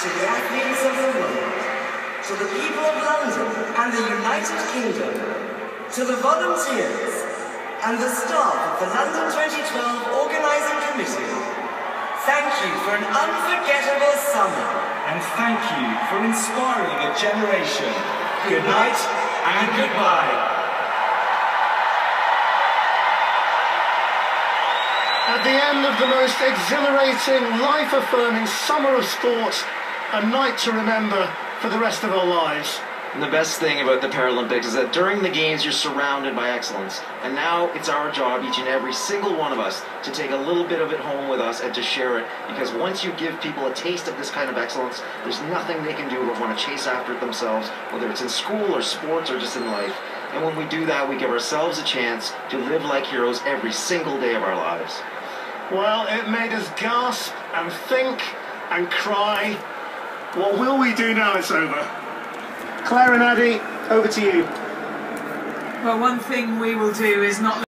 to the athletes of the world, to the people of London and the United Kingdom, to the volunteers and the staff of the London 2012 Organising Committee, thank you for an unforgettable summer. And thank you for inspiring a generation. Good night and goodbye. At the end of the most exhilarating, life-affirming summer of sport, a night to remember for the rest of our lives. And the best thing about the Paralympics is that during the Games you're surrounded by excellence. And now it's our job, each and every single one of us, to take a little bit of it home with us and to share it. Because once you give people a taste of this kind of excellence, there's nothing they can do but want to chase after it themselves, whether it's in school or sports or just in life. And when we do that, we give ourselves a chance to live like heroes every single day of our lives. Well, it made us gasp and think and cry. What will we do now it's over? Claire and Addy, over to you. Well, one thing we will do is not